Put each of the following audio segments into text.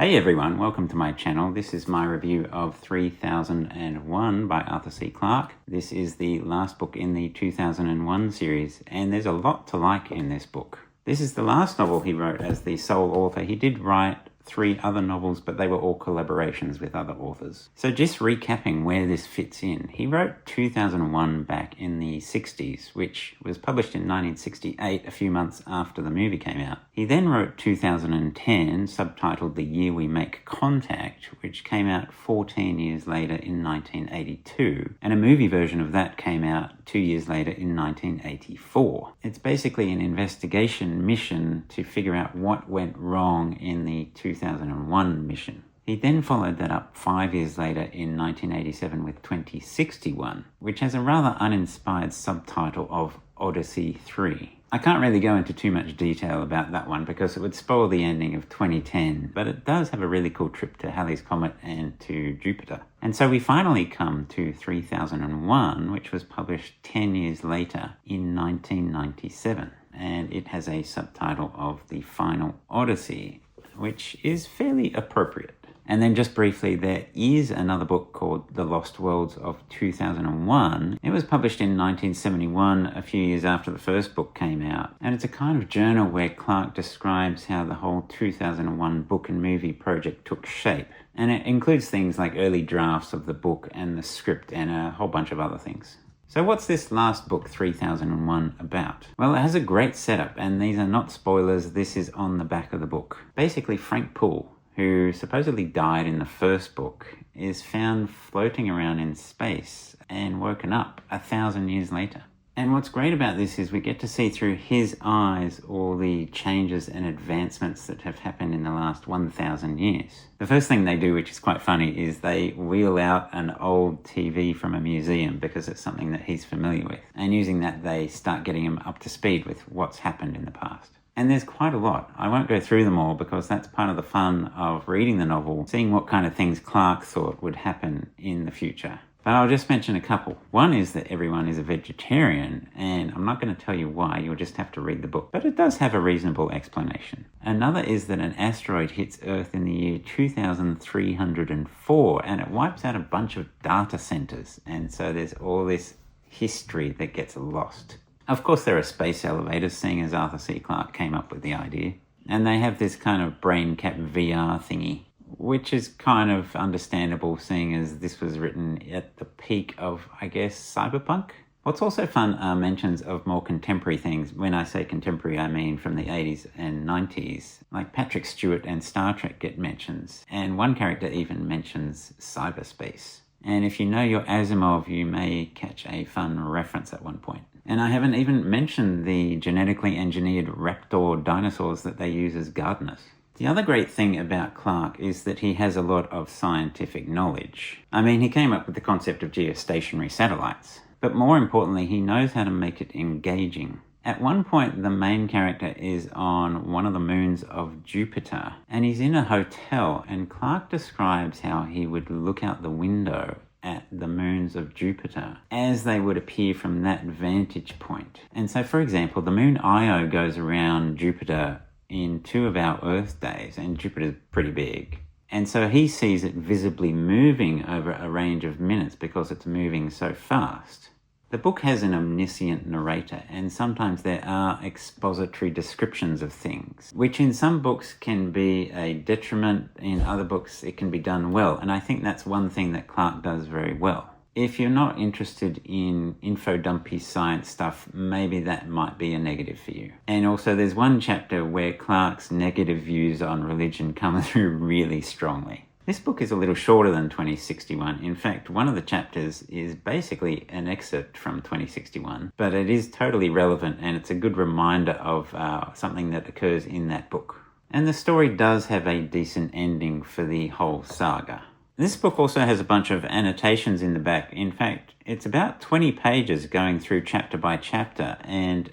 Hey everyone, welcome to my channel. This is my review of 3001 by Arthur C. Clarke. This is the last book in the 2001 series, and there's a lot to like in this book. This is the last novel he wrote as the sole author. He did write 3 other novels, but they were all collaborations with other authors. So just recapping where this fits in, he wrote 2001 back in the 60s, which was published in 1968, a few months after the movie came out. He then wrote 2010, subtitled The Year We Make Contact, which came out 14 years later in 1982, and a movie version of that came out 2 years later in 1984. It's basically an investigation mission to figure out what went wrong in the 2001 mission. He then followed that up 5 years later in 1987 with 2061, which has a rather uninspired subtitle of Odyssey 3. I can't really go into too much detail about that one because it would spoil the ending of 2010, but it does have a really cool trip to Halley's Comet and to Jupiter. And so we finally come to 3001, which was published 10 years later in 1997, and it has a subtitle of The Final Odyssey, which is fairly appropriate. And then just briefly, there is another book called The Lost Worlds of 2001. It was published in 1971, a few years after the first book came out. And it's a kind of journal where Clarke describes how the whole 2001 book and movie project took shape. And it includes things like early drafts of the book and the script and a whole bunch of other things. So what's this last book, 3001, about? Well, it has a great setup, and these are not spoilers, this is on the back of the book. Basically, Frank Poole, who supposedly died in the first book, is found floating around in space and woken up 1,000 years later. And what's great about this is we get to see through his eyes all the changes and advancements that have happened in the last 1,000 years. The first thing they do, which is quite funny, is they wheel out an old TV from a museum because it's something that he's familiar with. And using that, they start getting him up to speed with what's happened in the past. And there's quite a lot. I won't go through them all because that's part of the fun of reading the novel, seeing what kind of things Clarke thought would happen in the future. But I'll just mention a couple. One is that everyone is a vegetarian, and I'm not going to tell you why, you'll just have to read the book, but it does have a reasonable explanation. Another is that an asteroid hits Earth in the year 2304, and it wipes out a bunch of data centers, and so there's all this history that gets lost. Of course, there are space elevators, seeing as Arthur C. Clarke came up with the idea, and they have this kind of brain cap VR thingy, which is kind of understandable seeing as this was written at the peak of, I guess, cyberpunk. What's also fun are mentions of more contemporary things. When I say contemporary, I mean from the 80s and 90s. Like Patrick Stewart and Star Trek get mentions, and one character even mentions cyberspace. And if you know your Asimov, you may catch a fun reference at one point. And I haven't even mentioned the genetically engineered raptor dinosaurs that they use as gardeners. The other great thing about Clarke is that he has a lot of scientific knowledge. I mean, he came up with the concept of geostationary satellites, but more importantly, he knows how to make it engaging. At one point, the main character is on one of the moons of Jupiter, and he's in a hotel, and Clarke describes how he would look out the window at the moons of Jupiter as they would appear from that vantage point. And so, for example, the moon Io goes around Jupiter in 2 of our Earth days, and Jupiter's pretty big. And so he sees it visibly moving over a range of minutes because it's moving so fast. The book has an omniscient narrator, and sometimes there are expository descriptions of things, which in some books can be a detriment, in other books it can be done well, and I think that's one thing that Clarke does very well. If you're not interested in info-dumpy science stuff, maybe that might be a negative for you. And also there's one chapter where Clarke's negative views on religion come through really strongly. This book is a little shorter than 2061. In fact, one of the chapters is basically an excerpt from 2061, but it is totally relevant and it's a good reminder of something that occurs in that book. And the story does have a decent ending for the whole saga. This book also has a bunch of annotations in the back. In fact, it's about 20 pages going through chapter by chapter, and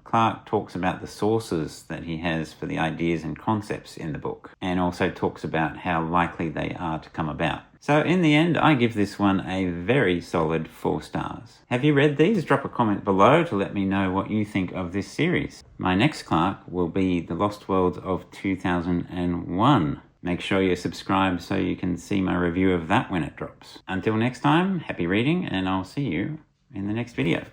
Clarke talks about the sources that he has for the ideas and concepts in the book, and also talks about how likely they are to come about. So in the end, I give this one a very solid 4 stars. Have you read these? Drop a comment below to let me know what you think of this series. My next Clarke will be The Lost Worlds of 2001. Make sure you're subscribed so you can see my review of that when it drops. Until next time, happy reading, and I'll see you in the next video.